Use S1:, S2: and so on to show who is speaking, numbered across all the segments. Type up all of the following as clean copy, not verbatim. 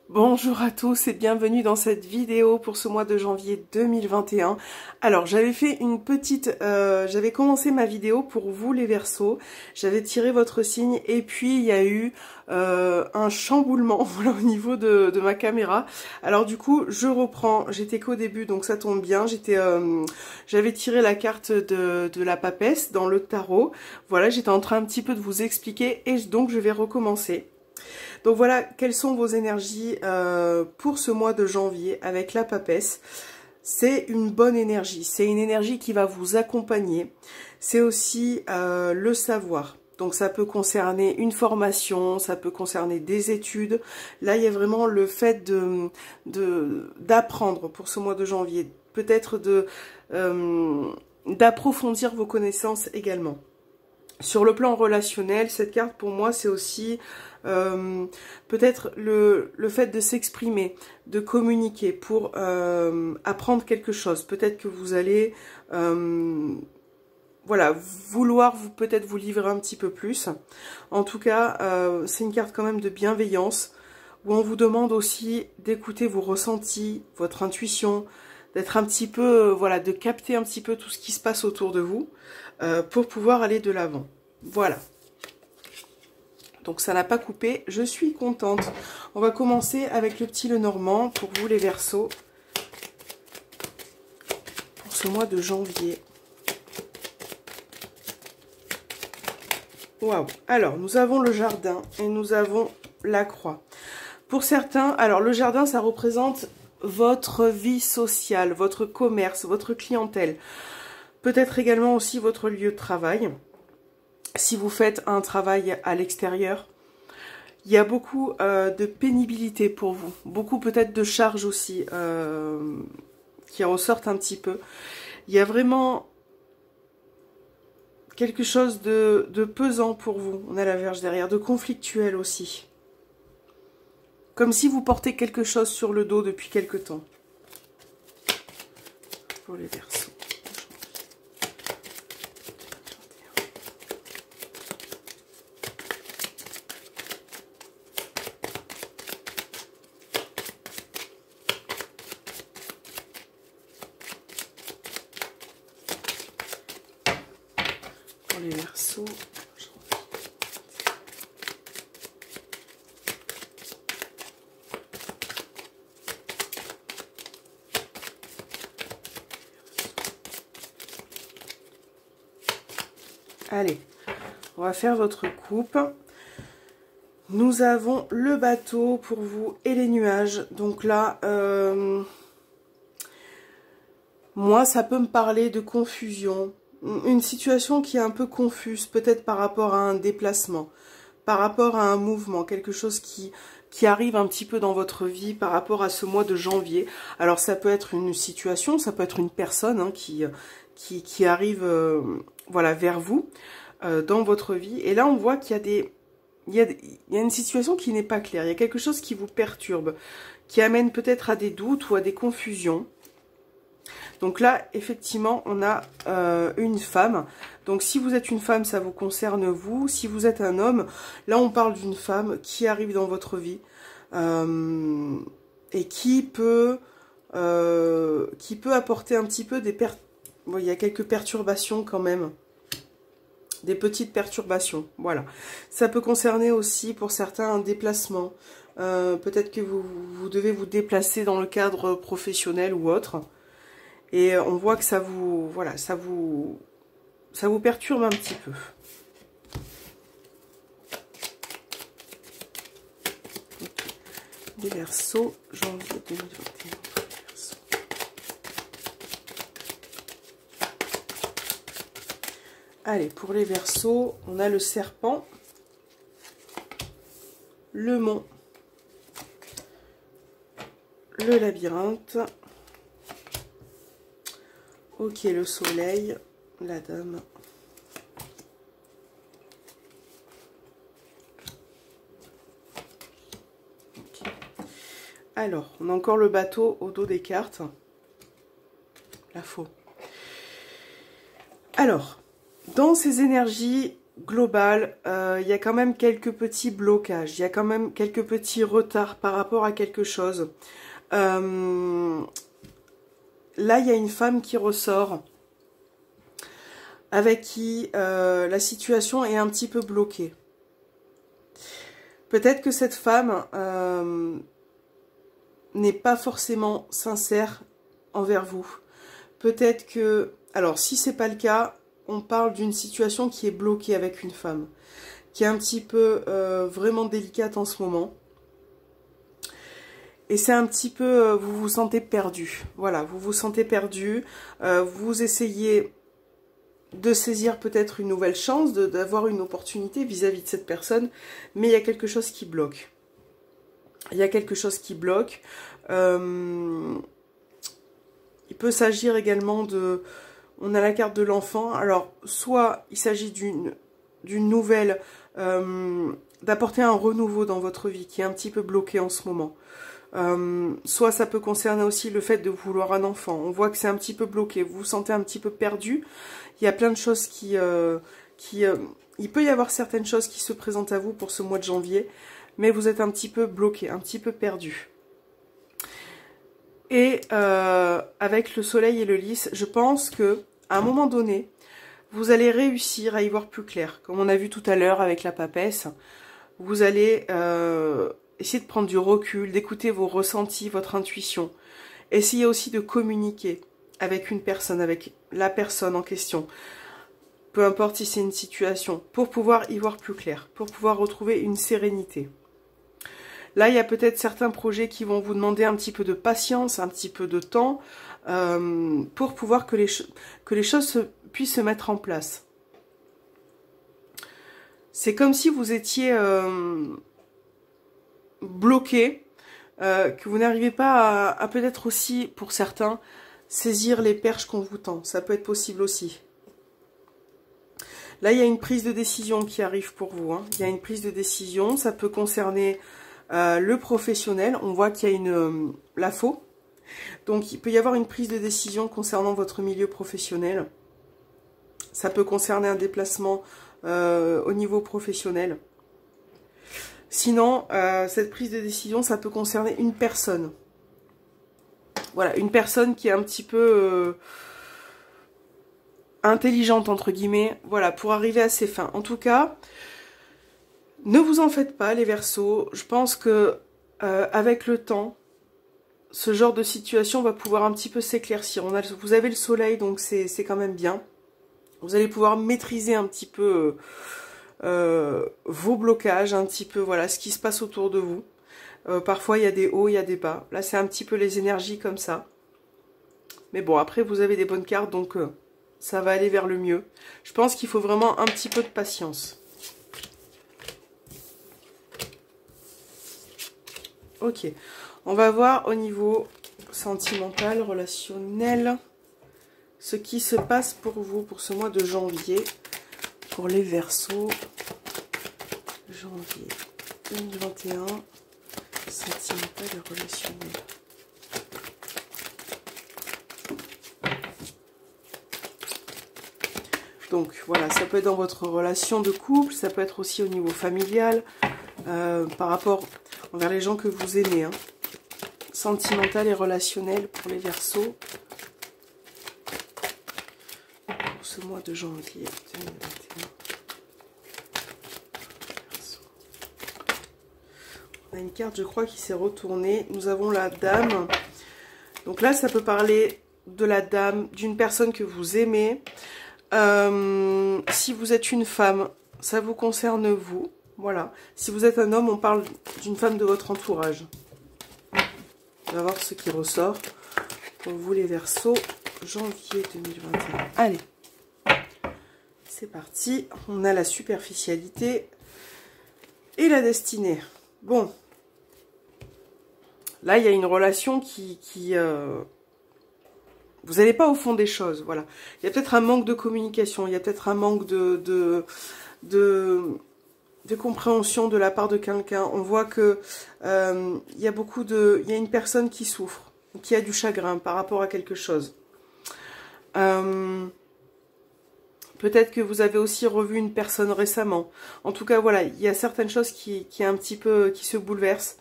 S1: Bonjour à tous et bienvenue dans cette vidéo pour ce mois de janvier 2021. Alors j'avais fait une petite, j'avais commencé ma vidéo pour vous les Verseaux, j'avais tiré votre signe et puis il y a eu un chamboulement voilà, au niveau de ma caméra. Alors du coup je reprends, j'étais qu'au début donc ça tombe bien, j'avais tiré la carte de la papesse dans le tarot. Voilà, j'étais en train un petit peu de vous expliquer et donc je vais recommencer. Donc voilà, quelles sont vos énergies pour ce mois de janvier avec la papesse. C'est une bonne énergie, c'est une énergie qui va vous accompagner. C'est aussi le savoir. Donc ça peut concerner une formation, ça peut concerner des études. Là, il y a vraiment le fait d'apprendre pour ce mois de janvier. Peut-être d'approfondir vos connaissances également. Sur le plan relationnel, cette carte pour moi c'est aussi peut-être le fait de s'exprimer, de communiquer pour apprendre quelque chose. Peut-être que vous allez voilà, vouloir peut-être vous livrer un petit peu plus. En tout cas, c'est une carte quand même de bienveillance où on vous demande aussi d'écouter vos ressentis, votre intuition, d'être un petit peu, voilà, de capter un petit peu tout ce qui se passe autour de vous pour pouvoir aller de l'avant. Voilà. Donc ça n'a pas coupé, je suis contente. On va commencer avec le petit Lenormand pour vous les Verseaux pour ce mois de janvier. Waouh. Alors, nous avons le jardin et nous avons la croix. Pour certains, alors le jardin, ça représente votre vie sociale, votre commerce, votre clientèle. Peut-être également aussi votre lieu de travail. Si vous faites un travail à l'extérieur, il y a beaucoup de pénibilité pour vous. Beaucoup peut-être de charges aussi qui ressortent un petit peu. Il y a vraiment quelque chose de pesant pour vous. On a la Vierge derrière, de conflictuel aussi. Comme si vous portez quelque chose sur le dos depuis quelque temps. Pour les Verseaux. Pour les Verseaux. Allez, on va faire votre coupe. Nous avons le bateau pour vous et les nuages. Donc là, moi, ça peut me parler de confusion. Une situation qui est un peu confuse, peut-être par rapport à un déplacement, par rapport à un mouvement, quelque chose qui arrive un petit peu dans votre vie par rapport à ce mois de janvier. Alors ça peut être une situation, ça peut être une personne hein, qui arrive voilà, vers vous dans votre vie. Et là, on voit qu'il y a une situation qui n'est pas claire. Il y a quelque chose qui vous perturbe, qui amène peut-être à des doutes ou à des confusions. Donc là, effectivement, on a une femme. Donc si vous êtes une femme, ça vous concerne vous. Si vous êtes un homme, là, on parle d'une femme qui arrive dans votre vie et qui peut apporter un petit peu des bon, il y a quelques perturbations quand même. Des petites perturbations, voilà. Ça peut concerner aussi pour certains un déplacement. Peut-être que vous devez vous déplacer dans le cadre professionnel ou autre. Et on voit que ça vous, voilà, ça vous perturbe un petit peu. Les Verseaux, janvier 2021. Allez, pour les Verseaux, on a le serpent, le mont, le labyrinthe, ok, le soleil, la dame. Okay. Alors, on a encore le bateau au dos des cartes. La faux. Alors, dans ces énergies, global, il y a quand même quelques petits blocages, il y a quand même quelques petits retards par rapport à quelque chose. Là, il y a une femme qui ressort, avec qui la situation est un petit peu bloquée. Peut-être que cette femme n'est pas forcément sincère envers vous. Peut-être que... Alors, si c'est pas le cas, on parle d'une situation qui est bloquée avec une femme, qui est un petit peu vraiment délicate en ce moment. Et c'est un petit peu... vous vous sentez perdu. Voilà, vous vous sentez perdu. Vous essayez de saisir peut-être une nouvelle chance, d'avoir une opportunité vis-à-vis de cette personne, mais il y a quelque chose qui bloque. Il y a quelque chose qui bloque. Il peut s'agir également de... On a la carte de l'enfant. Alors, soit il s'agit d'une nouvelle... d'apporter un renouveau dans votre vie qui est un petit peu bloqué en ce moment. Soit ça peut concerner aussi le fait de vouloir un enfant. On voit que c'est un petit peu bloqué. Vous vous sentez un petit peu perdu. Il y a plein de choses il peut y avoir certaines choses qui se présentent à vous pour ce mois de janvier, mais vous êtes un petit peu bloqué, un petit peu perdu. Et avec le soleil et le lys, je pense que à un moment donné, vous allez réussir à y voir plus clair. Comme on a vu tout à l'heure avec la papesse, vous allez essayer de prendre du recul, d'écouter vos ressentis, votre intuition. Essayez aussi de communiquer avec une personne, avec la personne en question. Peu importe si c'est une situation, pour pouvoir y voir plus clair, pour pouvoir retrouver une sérénité. Là, il y a peut-être certains projets qui vont vous demander un petit peu de patience, un petit peu de temps, pour pouvoir que les choses puissent se mettre en place. C'est comme si vous étiez bloqué, que vous n'arrivez pas à peut-être aussi, pour certains, saisir les perches qu'on vous tend. Ça peut être possible aussi. Là, il y a une prise de décision qui arrive pour vous. Hein. Il y a une prise de décision. Ça peut concerner le professionnel. On voit qu'il y a la faux. Donc, il peut y avoir une prise de décision concernant votre milieu professionnel. Ça peut concerner un déplacement au niveau professionnel. Sinon, cette prise de décision, ça peut concerner une personne. Voilà, une personne qui est un petit peu intelligente, entre guillemets, voilà, pour arriver à ses fins. En tout cas, ne vous en faites pas, les Verseaux. Je pense que avec le temps, ce genre de situation va pouvoir un petit peu s'éclaircir. Vous avez le soleil, donc c'est quand même bien. Vous allez pouvoir maîtriser un petit peu vos blocages, un petit peu, voilà, ce qui se passe autour de vous. Parfois, il y a des hauts, il y a des bas. Là, c'est un petit peu les énergies comme ça. Mais bon, après, vous avez des bonnes cartes, donc ça va aller vers le mieux. Je pense qu'il faut vraiment un petit peu de patience. Ok. On va voir au niveau sentimental, relationnel, ce qui se passe pour vous pour ce mois de janvier. Pour les Verseaux. Janvier 2021. Sentimental et relationnel. Donc voilà, ça peut être dans votre relation de couple, ça peut être aussi au niveau familial, par rapport envers les gens que vous aimez. Hein. Sentimental et relationnel pour les Verseaux. Pour ce mois de janvier 2021. On a une carte, je crois, qui s'est retournée. Nous avons la dame. Donc là, ça peut parler de la dame, d'une personne que vous aimez. Si vous êtes une femme, ça vous concerne vous. Voilà. Si vous êtes un homme, on parle d'une femme de votre entourage. On va voir ce qui ressort pour vous, les Verseaux, janvier 2021. Allez. C'est parti. On a la superficialité et la destinée. Bon, là, il y a une relation qui vous n'allez pas au fond des choses, voilà. Il y a peut-être un manque de communication, il y a peut-être un manque de compréhension de la part de quelqu'un. On voit que il y a une personne qui souffre, qui a du chagrin par rapport à quelque chose. Peut-être que vous avez aussi revu une personne récemment. En tout cas, voilà, il y a certaines choses qui se bouleversent.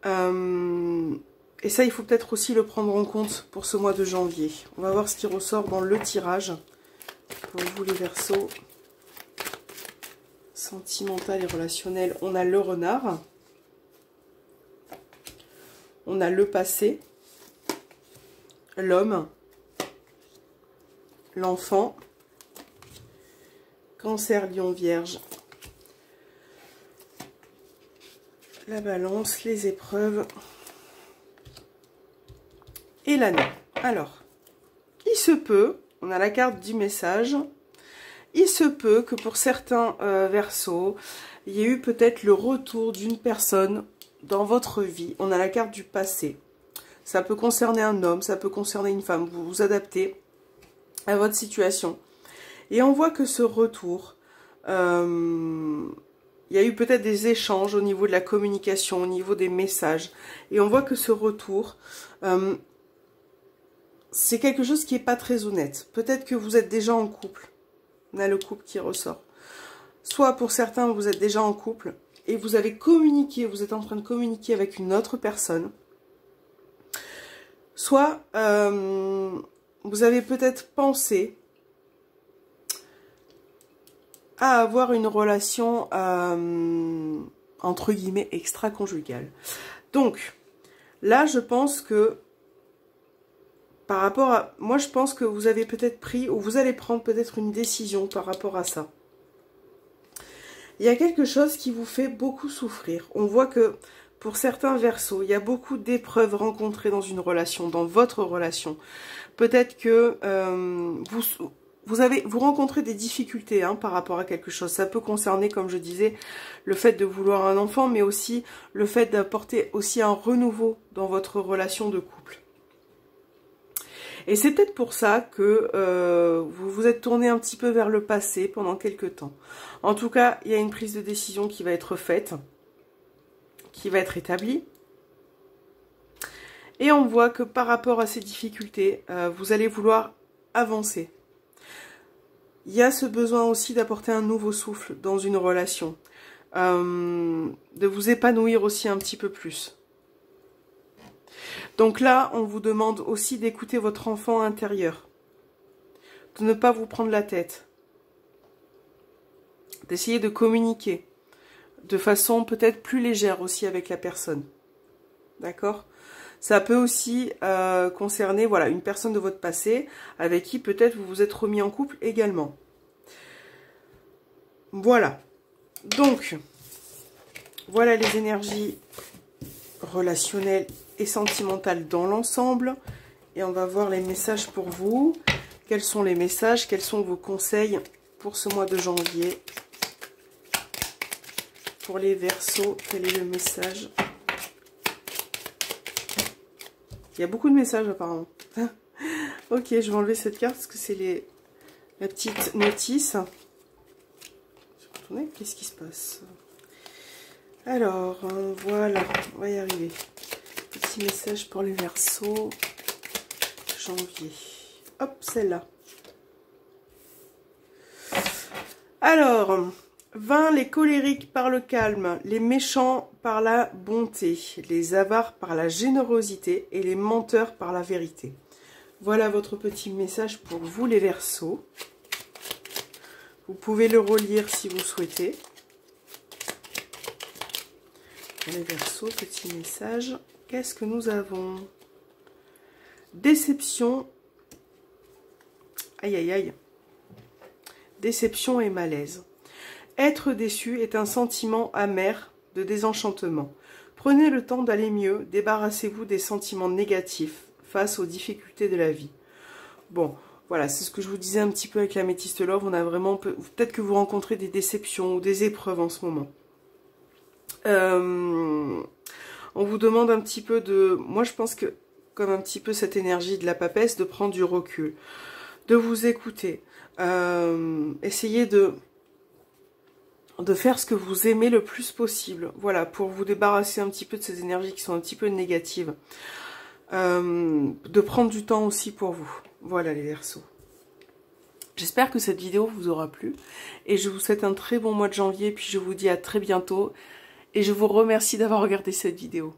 S1: Et ça, il faut peut-être aussi le prendre en compte pour ce mois de janvier. On va voir ce qui ressort dans le tirage. Pour vous les Verseaux. Sentimental et relationnel, on a le renard. On a le passé. L'homme. L'enfant. Cancer, Lion, Vierge. La balance, les épreuves. Et l'année. Alors, il se peut, on a la carte du message, il se peut que pour certains Verseaux, il y ait eu peut-être le retour d'une personne dans votre vie. On a la carte du passé. Ça peut concerner un homme, ça peut concerner une femme. Vous vous adaptez à votre situation. Et on voit que ce retour, il y a eu peut-être des échanges au niveau de la communication, au niveau des messages. Et on voit que ce retour, c'est quelque chose qui n'est pas très honnête. Peut-être que vous êtes déjà en couple. On a le couple qui ressort. Soit pour certains, vous êtes déjà en couple et vous avez communiqué, vous êtes en train de communiquer avec une autre personne. Soit vous avez peut-être pensé à avoir une relation entre guillemets extra-conjugale. Donc là, je pense que par rapport à... Moi, je pense que vous avez peut-être pris ou vous allez prendre peut-être une décision par rapport à ça. Il y a quelque chose qui vous fait beaucoup souffrir. On voit que pour certains Verseaux, il y a beaucoup d'épreuves rencontrées dans une relation, dans votre relation. Peut-être que vous rencontrez des difficultés par rapport à quelque chose. Ça peut concerner, comme je disais, le fait de vouloir un enfant, mais aussi le fait d'apporter aussi un renouveau dans votre relation de couple. Et c'est peut-être pour ça que vous vous êtes tourné un petit peu vers le passé pendant quelques temps. En tout cas, il y a une prise de décision qui va être faite, qui va être établie. Et on voit que par rapport à ces difficultés, vous allez vouloir avancer. Il y a ce besoin aussi d'apporter un nouveau souffle dans une relation. De vous épanouir aussi un petit peu plus. Donc là, on vous demande aussi d'écouter votre enfant intérieur. De ne pas vous prendre la tête. D'essayer de communiquer. De façon peut-être plus légère aussi avec la personne. D'accord ? Ça peut aussi concerner voilà, une personne de votre passé avec qui peut-être vous vous êtes remis en couple également. Voilà. Donc, voilà les énergies relationnelles et sentimentales dans l'ensemble. Et on va voir les messages pour vous. Quels sont les messages? Quels sont vos conseils pour ce mois de janvier? Pour les Verseaux, quel est le message? Il y a beaucoup de messages apparemment. Ok, je vais enlever cette carte parce que c'est la petite notice. Je vais retourner, qu'est-ce qui se passe? Alors, voilà, on va y arriver. Petit message pour les Verseaux. Janvier. Hop, celle-là. Alors, 20, les colériques par le calme, les méchants par la bonté, les avares par la générosité et les menteurs par la vérité. Voilà votre petit message pour vous les Verseaux. Vous pouvez le relire si vous souhaitez. Pour les Verseaux, petit message. Qu'est-ce que nous avons? Déception. Aïe, aïe, aïe. Déception et malaise. Être déçu est un sentiment amer de désenchantement. Prenez le temps d'aller mieux, débarrassez-vous des sentiments négatifs face aux difficultés de la vie. Bon, voilà, c'est ce que je vous disais un petit peu avec l'Améthyste Love. On a vraiment, peut-être que vous rencontrez des déceptions ou des épreuves en ce moment. On vous demande un petit peu de... Moi, je pense que, comme un petit peu cette énergie de la papesse, de prendre du recul, de vous écouter. Essayez de faire ce que vous aimez le plus possible. Voilà, pour vous débarrasser un petit peu de ces énergies qui sont un petit peu négatives. De prendre du temps aussi pour vous. Voilà les Verseaux. J'espère que cette vidéo vous aura plu et je vous souhaite un très bon mois de janvier, puis je vous dis à très bientôt et je vous remercie d'avoir regardé cette vidéo.